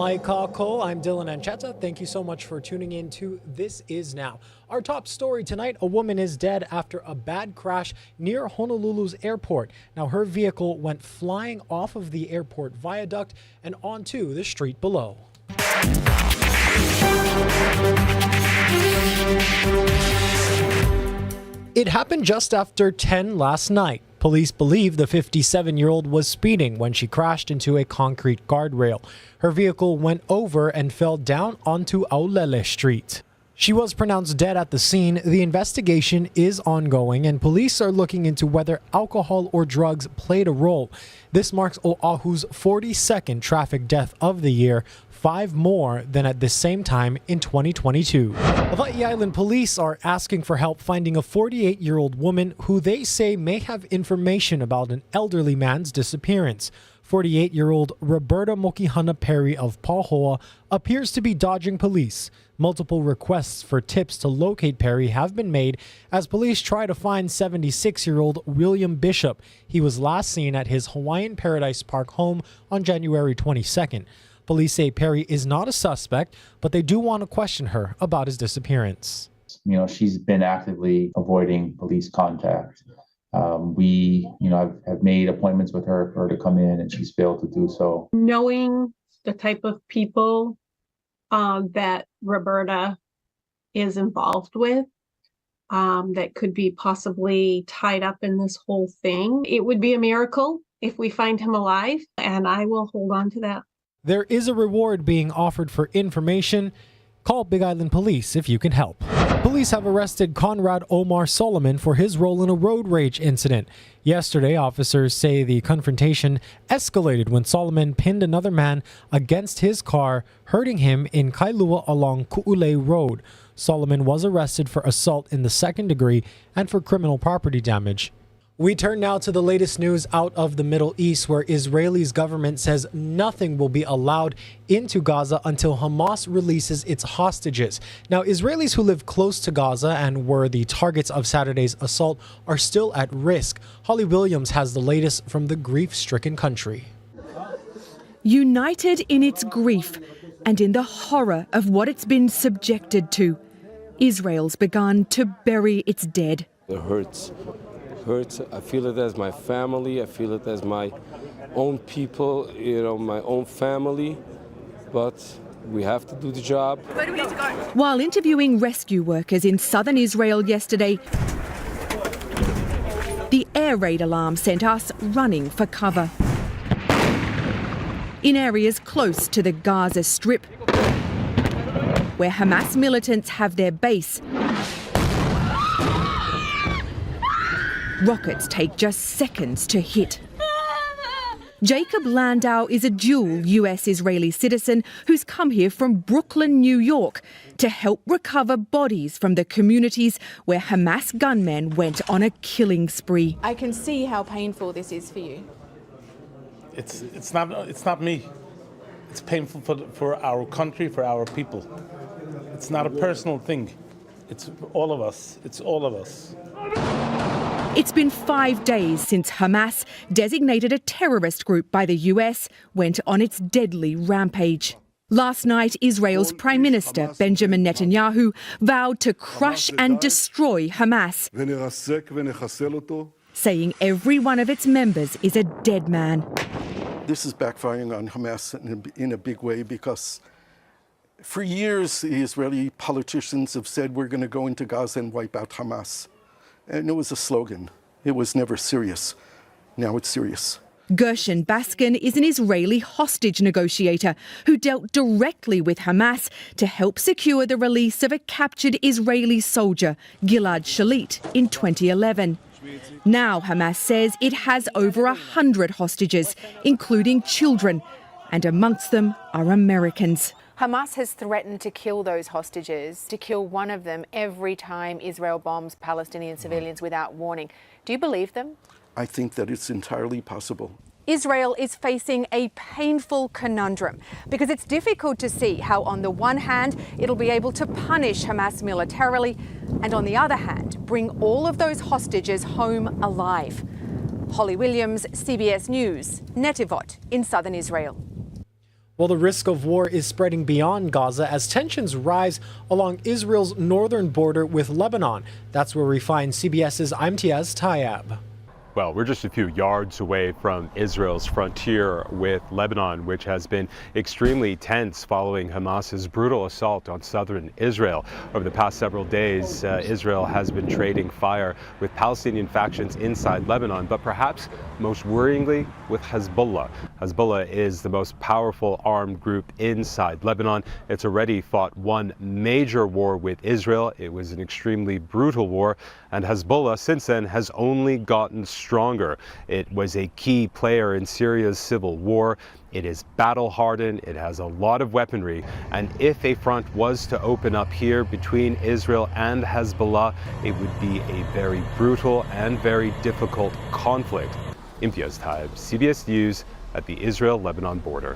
mai kako. I'm Dylan Ancheta. Thank you so much for tuning in to This Is Now. Our top story tonight, a woman is dead after a bad crash near Honolulu's airport. Now, her vehicle went flying off of the airport viaduct and onto the street below. It happened just after 10 last night. Police believe the 57-year-old was speeding when she crashed into a concrete guardrail. Her vehicle went over and fell down onto Aulele Street. She was pronounced dead at the scene. The investigation is ongoing, and police are looking into whether alcohol or drugs played a role. This marks Oahu's 42nd traffic death of the year, 5 more than at the same time in 2022. Hawaii Island police are asking for help finding a 48-year-old woman who they say may have information about an elderly man's disappearance. 48-year-old Roberta Mokihana Perry of Pahoa appears to be dodging police. Multiple requests for tips to locate Perry have been made as police try to find 76-year-old William Bishop. He was last seen at his Hawaiian Paradise Park home on January 22nd. Police say Perry is not a suspect, but they do want to question her about his disappearance. She's been actively avoiding police contact. We have made appointments with her for her to come in, and she's failed to do so. Knowing the type of people that Roberta is involved with, that could be possibly tied up in this whole thing, it would be a miracle if we find him alive, and I will hold on to that. There is a reward being offered for information. Call Big Island Police if you can help. Police have arrested Conrad Omar Solomon for his role in a road rage incident. Yesterday, officers say the confrontation escalated when Solomon pinned another man against his car, hurting him in Kailua along Ku'ule Road. Solomon was arrested for assault in the second degree and for criminal property damage. We turn now to the latest news out of the Middle East, where Israel's government says nothing will be allowed into Gaza until Hamas releases its hostages. Now, Israelis who live close to Gaza and were the targets of Saturday's assault are still at risk. Holly Williams has the latest from the grief-stricken country. United in its grief and in the horror of what it's been subjected to, Israel's begun to bury its dead. It hurts. I feel it as my family. I feel it as my own people, my own family. But we have to do the job. Where do we need to go? While interviewing rescue workers in southern Israel yesterday, the air raid alarm sent us running for cover. In areas close to the Gaza Strip, where Hamas militants have their base, rockets take just seconds to hit. Jacob Landau is a dual US-Israeli citizen who's come here from Brooklyn, New York, to help recover bodies from the communities where Hamas gunmen went on a killing spree. I can see how painful this is for you. It's not me. It's painful for our country, for our people. It's not a personal thing. It's all of us. It's all of us. It's been 5 days since Hamas, designated a terrorist group by the US, went on its deadly rampage. Last night, Israel's Prime Minister, Benjamin Netanyahu, vowed to crush and destroy Hamas, saying every one of its members is a dead man. This is backfiring on Hamas in a big way because for years, the Israeli politicians have said we're going to go into Gaza and wipe out Hamas. And it was a slogan. It was never serious. Now it's serious. Gershon Baskin is an Israeli hostage negotiator who dealt directly with Hamas to help secure the release of a captured Israeli soldier, Gilad Shalit, in 2011. Now Hamas says it has over 100 hostages, including children, and amongst them are Americans. Hamas has threatened to kill those hostages, to kill one of them every time Israel bombs Palestinian civilians without warning. Do you believe them? I think that it's entirely possible. Israel is facing a painful conundrum because it's difficult to see how, on the one hand, it'll be able to punish Hamas militarily, and on the other hand, bring all of those hostages home alive. Holly Williams, CBS News, Netivot in southern Israel. Well, the risk of war is spreading beyond Gaza as tensions rise along Israel's northern border with Lebanon. That's where we find CBS's Imtiaz Tayeb. Well, we're just a few yards away from Israel's frontier with Lebanon, which has been extremely tense following Hamas's brutal assault on southern Israel. Over the past several days, Israel has been trading fire with Palestinian factions inside Lebanon, but perhaps most worryingly with Hezbollah. Hezbollah is the most powerful armed group inside Lebanon. It's already fought one major war with Israel. It was an extremely brutal war, and Hezbollah since then has only gotten stronger. It was a key player in Syria's civil war. It is battle-hardened, it has a lot of weaponry, and if a front was to open up here between Israel and Hezbollah, it would be a very brutal and very difficult conflict. Imtiaz Tayeb, CBS News, at the Israel-Lebanon border.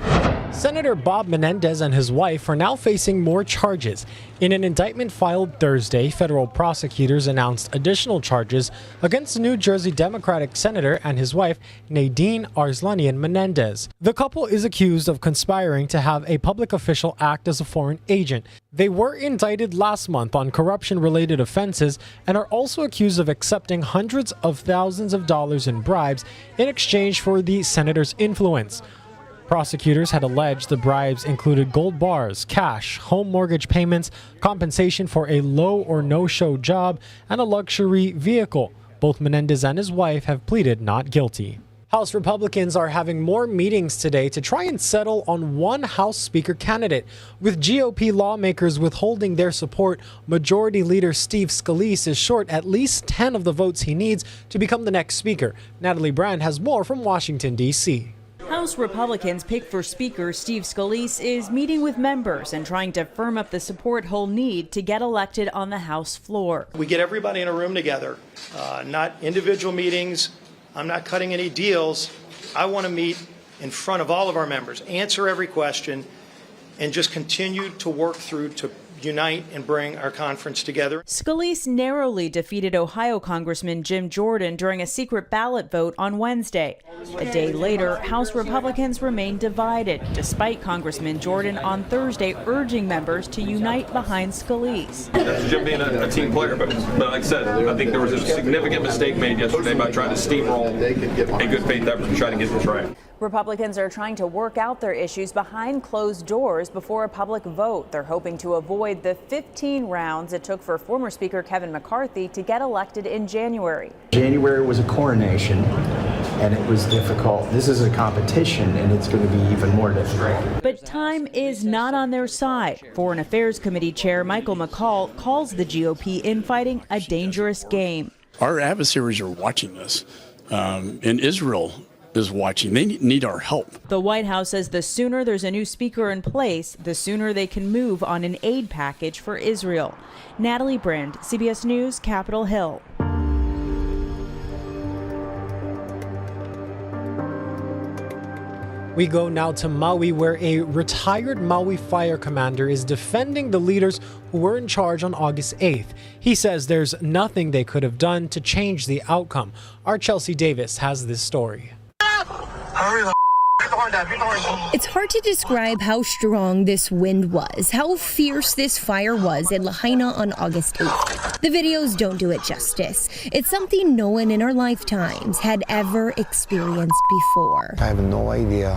Senator Bob Menendez and his wife are now facing more charges. In an indictment filed Thursday, federal prosecutors announced additional charges against the New Jersey Democratic senator and his wife, Nadine Arslanian Menendez. The couple is accused of conspiring to have a public official act as a foreign agent. They were indicted last month on corruption-related offenses and are also accused of accepting hundreds of thousands of dollars in bribes in exchange for the senator's influence. Prosecutors had alleged the bribes included gold bars, cash, home mortgage payments, compensation for a low or no-show job, and a luxury vehicle. Both Menendez and his wife have pleaded not guilty. House Republicans are having more meetings today to try and settle on one House Speaker candidate. With GOP lawmakers withholding their support, Majority Leader Steve Scalise is short at least 10 of the votes he needs to become the next Speaker. Natalie Brand has more from Washington, D.C. House Republicans pick for Speaker Steve Scalise is meeting with members and trying to firm up the support he'll need to get elected on the House floor. We get everybody in a room together, not individual meetings. I'm not cutting any deals. I want to meet in front of all of our members, answer every question, and just continue to work through to unite and bring our conference together. Scalise narrowly defeated Ohio Congressman Jim Jordan during a secret ballot vote on Wednesday. A day later, House Republicans remain divided, despite Congressman Jordan on Thursday urging members to unite behind Scalise. That's Jim being a team player, but like I said, I think there was a significant mistake made yesterday by trying to steamroll a good faith effort to try to get this right. Republicans are trying to work out their issues behind closed doors before a public vote. They're hoping to avoid the 15 rounds it took for former Speaker Kevin McCarthy to get elected in January. January was a coronation, and it was difficult. This is a competition, and it's going to be even more difficult. But time is not on their side. Foreign Affairs Committee Chair Michael McCall calls the GOP infighting a dangerous game. Our adversaries are watching us, and Israel is watching. They need our help. The White House says the sooner there's a new speaker in place, the sooner they can move on an aid package for Israel. Natalie Brand, CBS News, Capitol Hill. We go now to Maui, where a retired Maui fire commander is defending the leaders who were in charge on August 8th. He says there's nothing they could have done to change the outcome. Our Chelsea Davis has this story. It's hard to describe how strong this wind was, how fierce this fire was in Lahaina on August 8th. The videos don't do it justice. It's something no one in our lifetimes had ever experienced before. I have no idea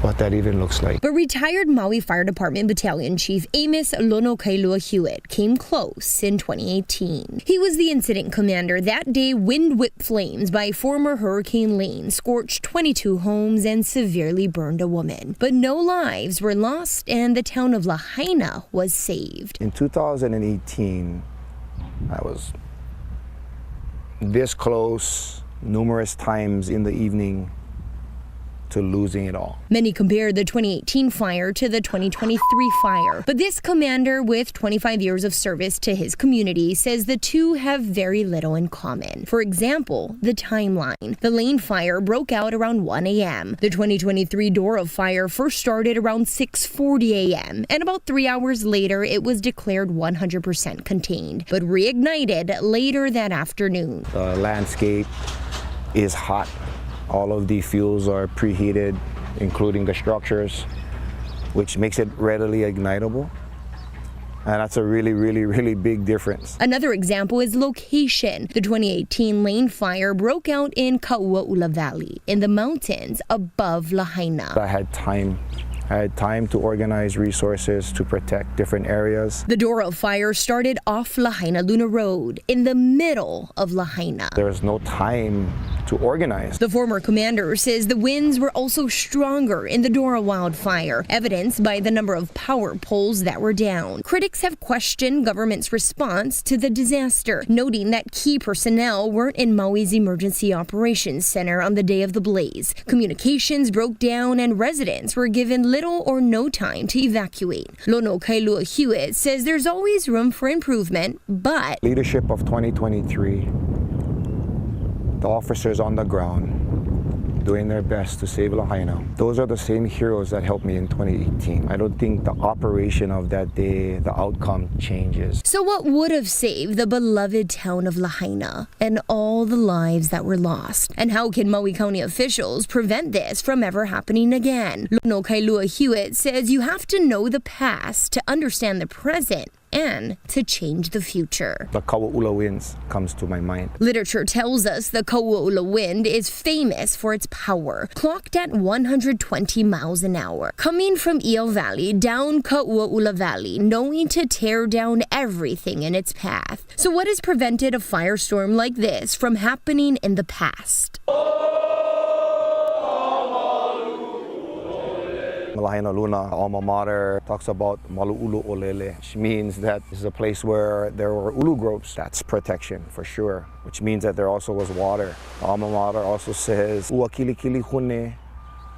what that even looks like. But retired Maui Fire Department Battalion Chief Amos Lono Kailua Hewitt came close in 2018. He was the incident commander that day. Wind-whipped flames by former Hurricane Lane scorched 22 homes and severely burned a woman. But no lives were lost, and the town of Lahaina was saved. In 2018, I was this close numerous times in the evening to losing it all. Many compared the 2018 fire to the 2023 fire, but this commander with 25 years of service to his community says the two have very little in common. For example, the timeline. The Lane fire broke out around 1 a.m. The 2023 Dora fire first started around 6:40 a.m. and about 3 hours later it was declared 100% contained, but reignited later that afternoon. The landscape is hot. All of the fuels are preheated. including the structures, which makes it readily ignitable. And that's a really big difference. Another example is location. The 2018 lane fire broke out in Kailua Valley in the mountains above Lahaina. I had time to organize resources to protect different areas. The Dora fire started off Lahaina Luna Road in the middle of Lahaina. There was no time to organize. The former commander says the winds were also stronger in the Dora wildfire, evidenced by the number of power poles that were down. Critics have questioned government's response to the disaster, noting that key personnel weren't in Maui's Emergency Operations Center on the day of the blaze. Communications broke down and residents were given little or no time to evacuate. Lono Kailua Hewitt says there's always room for improvement, but leadership of 2023, the officers on the ground doing their best to save Lahaina. Those are the same heroes that helped me in 2018. I don't think the operation of that day, the outcome changes. So what would have saved the beloved town of Lahaina and all the lives that were lost? And how can Maui County officials prevent this from ever happening again? Lono Kailua Hewitt says you have to know the past to understand the present and to change the future. The Kaua'ula winds comes to my mind. Literature tells us the Kaua'ula wind is famous for its power, clocked at 120 miles an hour, coming from Eel Valley down Kaua'ula Valley, knowing to tear down everything in its path. So what has prevented a firestorm like this from happening in the past? Lahaina Luna alma mater talks about malu'ulu olele, which means that this is a place where there were ulu groves. That's protection for sure, which means that there also was water. The alma mater also says ua kilikili hune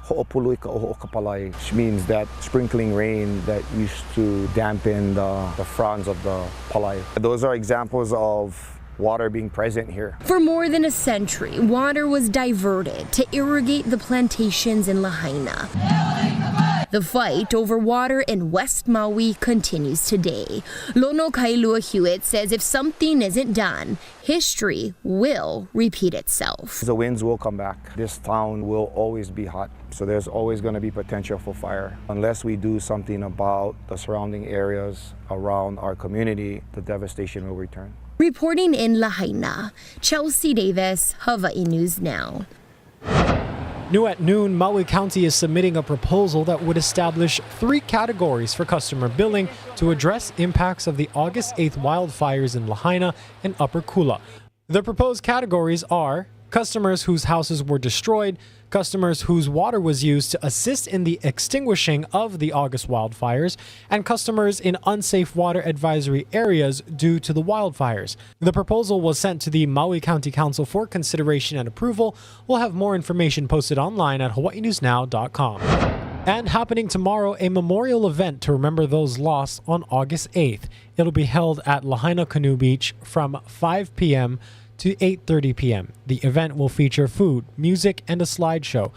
ho'opului ka ho'okapalai, which means that sprinkling rain that used to dampen the fronds of the palai. Those are examples of water being present here. For more than a century, water was diverted to irrigate the plantations in Lahaina. The fight over water in West Maui continues today. Lono Kailua Hewitt says if something isn't done, history will repeat itself. The winds will come back. This town will always be hot, so there's always going to be potential for fire. Unless we do something about the surrounding areas around our community, the devastation will return. Reporting in Lahaina, Chelsea Davis, Hawaii News Now. New at noon, Maui County is submitting a proposal that would establish 3 categories for customer billing to address impacts of the August 8th wildfires in Lahaina and Upper Kula. The proposed categories are customers whose houses were destroyed, customers whose water was used to assist in the extinguishing of the August wildfires, and customers in unsafe water advisory areas due to the wildfires. The proposal was sent to the Maui County Council for consideration and approval. We'll have more information posted online at hawaiinewsnow.com. And happening tomorrow, a memorial event to remember those lost on August 8th. It'll be held at Lahaina Canoe Beach from 5 p.m. to 8:30 p.m. The event will feature food, music, and a slideshow.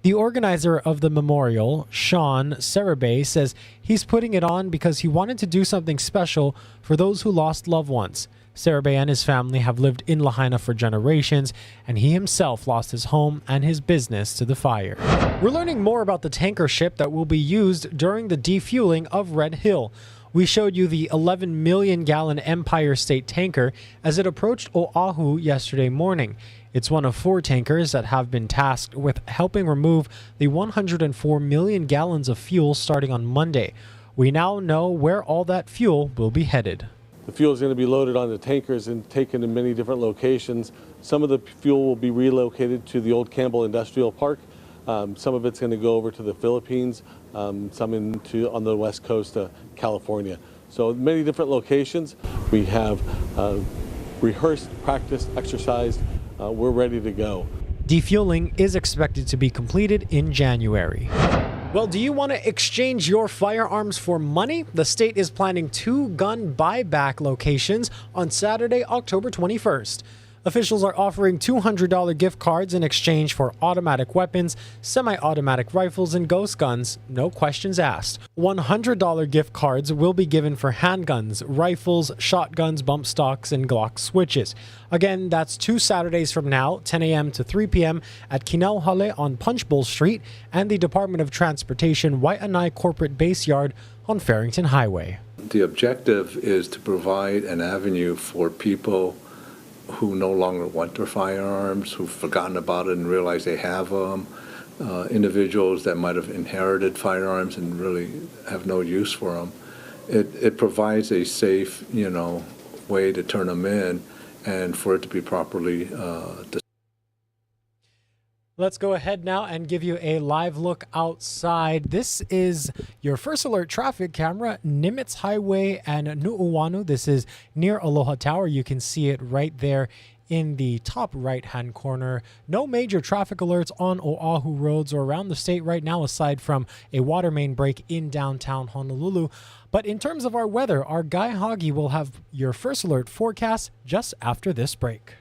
The organizer of the memorial, Sean Serabay, says he's putting it on because he wanted to do something special for those who lost loved ones. Serabay and his family have lived in Lahaina for generations, and he himself lost his home and his business to the fire. We're learning more about the tanker ship that will be used during the defueling of Red Hill. We showed you the 11 million gallon Empire State tanker as it approached Oahu yesterday morning. It's one of 4 tankers that have been tasked with helping remove the 104 million gallons of fuel starting on Monday. We now know where all that fuel will be headed. The fuel is going to be loaded on the tankers and taken to many different locations. Some of the fuel will be relocated to the old Campbell Industrial Park. Some of it's going to go over to the Philippines, some on the west coast of California. So many different locations. We have rehearsed, practiced, exercised. We're ready to go. Defueling is expected to be completed in January. Well, do you want to exchange your firearms for money? The state is planning 2 gun buyback locations on Saturday, October 21st. Officials are offering $200 gift cards in exchange for automatic weapons, semi-automatic rifles, and ghost guns, no questions asked. $100 gift cards will be given for handguns, rifles, shotguns, bump stocks, and Glock switches. Again, that's 2 Saturdays from now, 10 a.m. to 3 p.m. at Kinauhale on Punchbowl Street and the Department of Transportation Waianae Corporate Base Yard on Farrington Highway. The objective is to provide an avenue for people who no longer want their firearms, who've forgotten about it and realize they have them, individuals that might have inherited firearms and really have no use for them. It provides a safe, way to turn them in and for it to be properly Let's go ahead now and give you a live look outside. This is your First Alert traffic camera, Nimitz Highway and Nu'uanu. This is near Aloha Tower. You can see it right there in the top right-hand corner. No major traffic alerts on Oahu roads or around the state right now, aside from a water main break in downtown Honolulu. But in terms of our weather, our Guy Hoggy will have your First Alert forecast just after this break.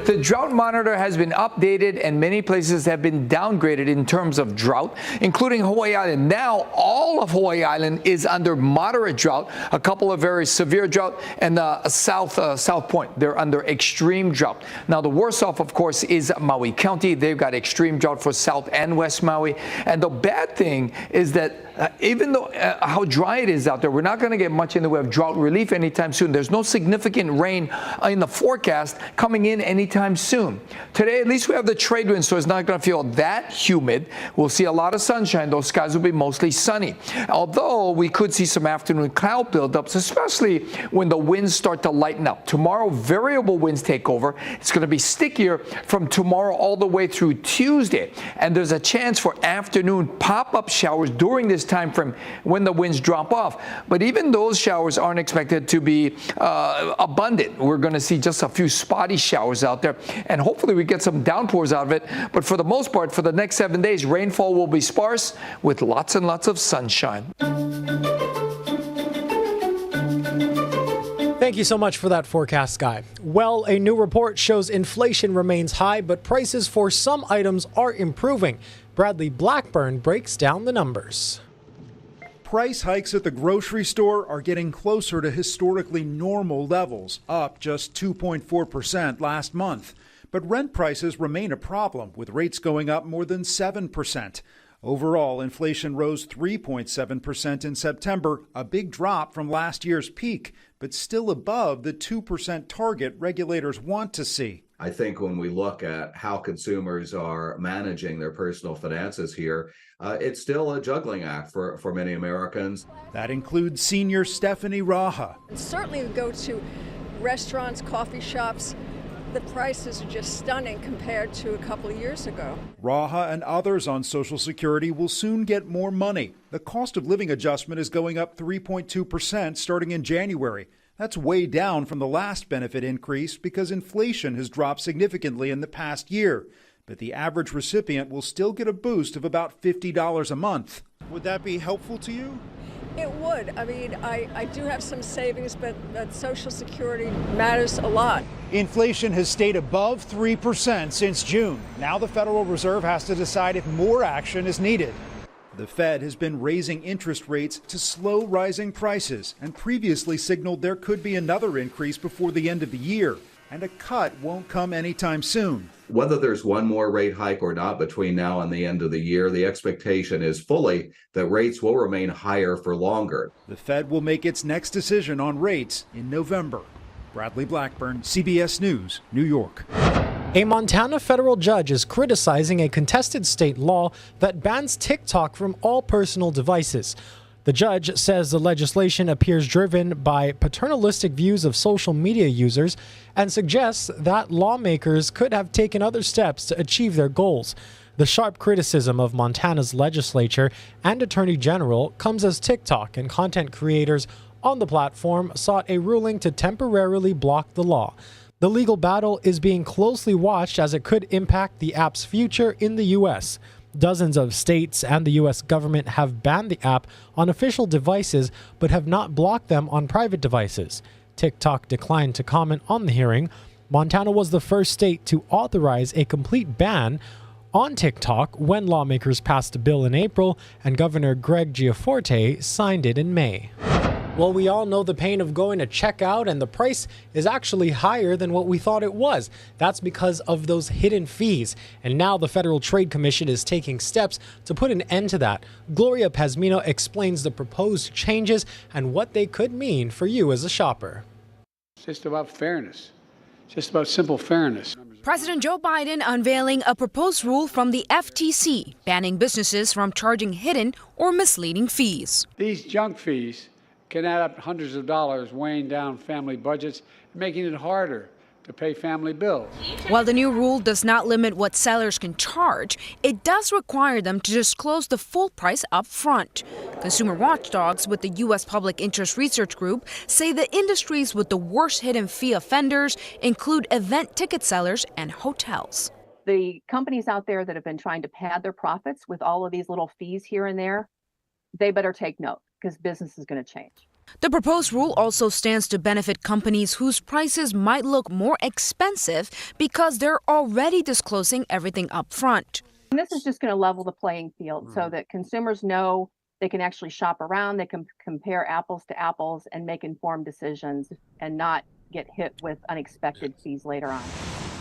The drought monitor has been updated and many places have been downgraded in terms of drought, including Hawaii Island. Now all of Hawaii Island is under moderate drought, a couple of very severe drought, and the South Point, they're under extreme drought. Now the worst off, of course, is Maui County. They've got extreme drought for South and West Maui. And the bad thing is that even though how dry it is out there, we're not going to get much in the way of drought relief anytime soon. There's no significant rain in the forecast coming in anytime soon. Today, at least we have the trade wind, so it's not going to feel that humid. We'll see a lot of sunshine. Those skies will be mostly sunny. Although we could see some afternoon cloud buildups, especially when the winds start to lighten up. Tomorrow, variable winds take over. It's going to be stickier from tomorrow all the way through Tuesday. And there's a chance for afternoon pop-up showers during this time frame when the winds drop off. But even those showers aren't expected to be abundant. We're going to see just a few spotty showers out there, and hopefully we get some downpours out of it. But for the most part, for the next 7 days, rainfall will be sparse with lots and lots of sunshine. Thank you so much for that forecast, Guy. Well, a new report shows inflation remains high, but prices for some items are improving. Bradley Blackburn breaks down the numbers. Price hikes at the grocery store are getting closer to historically normal levels, up just 2.4% last month. But rent prices remain a problem, with rates going up more than 7%. Overall, inflation rose 3.7% in September, a big drop from last year's peak, but still above the 2% target regulators want to see. I think when we look at how consumers are managing their personal finances here, it's still a juggling act for many Americans. That includes senior Stephanie Raha. Certainly go to restaurants, coffee shops. The prices are just stunning compared to a couple of years ago. Raha and others on Social Security will soon get more money. The cost of living adjustment is going up 3.2% starting in January. That's way down from the last benefit increase because inflation has dropped significantly in the past year. But the average recipient will still get a boost of about $50 a month. Would that be helpful to you? It would. I mean, I do have some savings, but Social Security matters a lot. Inflation has stayed above 3% since June. Now the Federal Reserve has to decide if more action is needed. The Fed has been raising interest rates to slow rising prices and previously signaled there could be another increase before the end of the year. And a cut won't come anytime soon. Whether there's one more rate hike or not between now and the end of the year, the expectation is fully that rates will remain higher for longer. The Fed will make its next decision on rates in November. Bradley Blackburn, CBS News, New York. A Montana federal judge is criticizing a contested state law that bans TikTok from all personal devices. The judge says the legislation appears driven by paternalistic views of social media users and suggests that lawmakers could have taken other steps to achieve their goals. The sharp criticism of Montana's legislature and attorney general comes as TikTok and content creators on the platform sought a ruling to temporarily block the law. The legal battle is being closely watched as it could impact the app's future in the U.S. Dozens of states and the U.S. government have banned the app on official devices but have not blocked them on private devices. TikTok declined to comment on the hearing. Montana was the first state to authorize a complete ban on TikTok when lawmakers passed a bill in April and Governor Greg Gianforte signed it in May. Well, we all know the pain of going to check out and the price is actually higher than what we thought it was. That's because of those hidden fees. And now the Federal Trade Commission is taking steps to put an end to that. Gloria Pazmino explains the proposed changes and what they could mean for you as a shopper. It's just about fairness. It's just about simple fairness. President Joe Biden unveiling a proposed rule from the FTC banning businesses from charging hidden or misleading fees. These junk fees can add up hundreds of dollars, weighing down family budgets, making it harder to pay family bills. While the new rule does not limit what sellers can charge, it does require them to disclose the full price up front. Consumer watchdogs with the U.S. Public Interest Research Group say the industries with the worst hidden fee offenders include event ticket sellers and hotels. The companies out there that have been trying to pad their profits with all of these little fees here and there, they better take note, because business is going to change. The proposed rule also stands to benefit companies whose prices might look more expensive because they're already disclosing everything up front. And this is just going to level the playing field so that consumers know they can actually shop around, they can compare apples to apples and make informed decisions and not get hit with unexpected fees later on.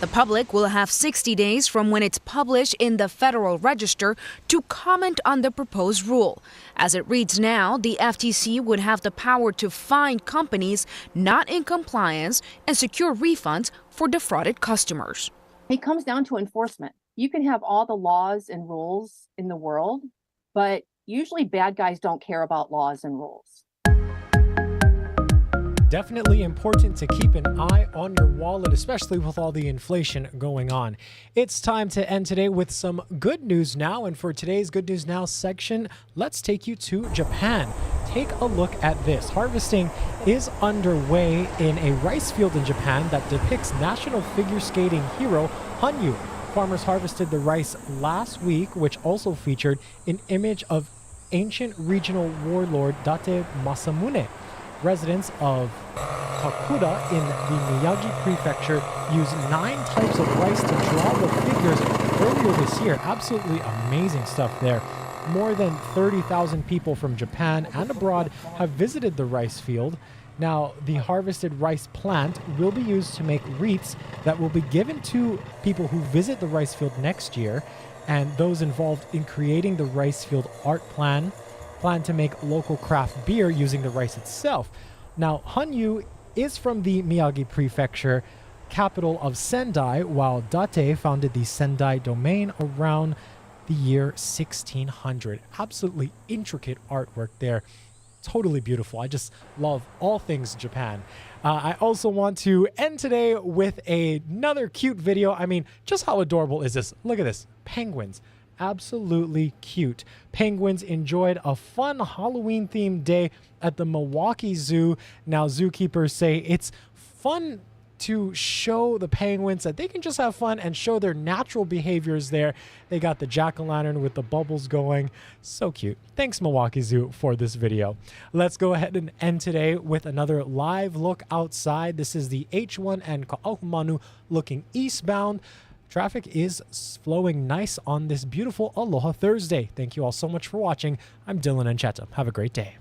The public will have 60 days from when it's published in the Federal Register to comment on the proposed rule. As it reads now, the FTC would have the power to fine companies not in compliance and secure refunds for defrauded customers. It comes down to enforcement. You can have all the laws and rules in the world, but usually bad guys don't care about laws and rules. Definitely important to keep an eye on your wallet, especially with all the inflation going on. It's time to end today with some good news now. And for today's Good News Now section, let's take you to Japan. Take a look at this. Harvesting is underway in a rice field in Japan that depicts national figure skating hero Hanyu. Farmers harvested the rice last week, which also featured an image of ancient regional warlord Date Masamune. Residents of Kakuda in the Miyagi Prefecture used 9 types of rice to draw the figures earlier this year. Absolutely amazing stuff there. More than 30,000 people from Japan and abroad have visited the rice field. Now, the harvested rice plant will be used to make wreaths that will be given to people who visit the rice field next year. and those involved in creating the rice field art plan to make local craft beer using the rice itself. Now, Hanyu is from the Miyagi Prefecture, capital of Sendai, while Date founded the Sendai domain around the year 1600. Absolutely intricate artwork there. Totally beautiful. I just love all things Japan. I also want to end today with another cute video. I mean, just how adorable is this? Look at this. Penguins. Absolutely cute. Penguins enjoyed a fun Halloween-themed day at the Milwaukee Zoo. Now, zookeepers say it's fun to show the penguins that they can just have fun and show their natural behaviors there. They got the jack-o'-lantern with the bubbles going. So cute. Thanks, Milwaukee Zoo, for this video. Let's go ahead and end today with another live look outside. This is the H1 and Ka'ahumanu looking eastbound. Traffic is flowing nice on this beautiful Aloha Thursday. Thank you all so much for watching. I'm Dylan Ancheta. Have a great day.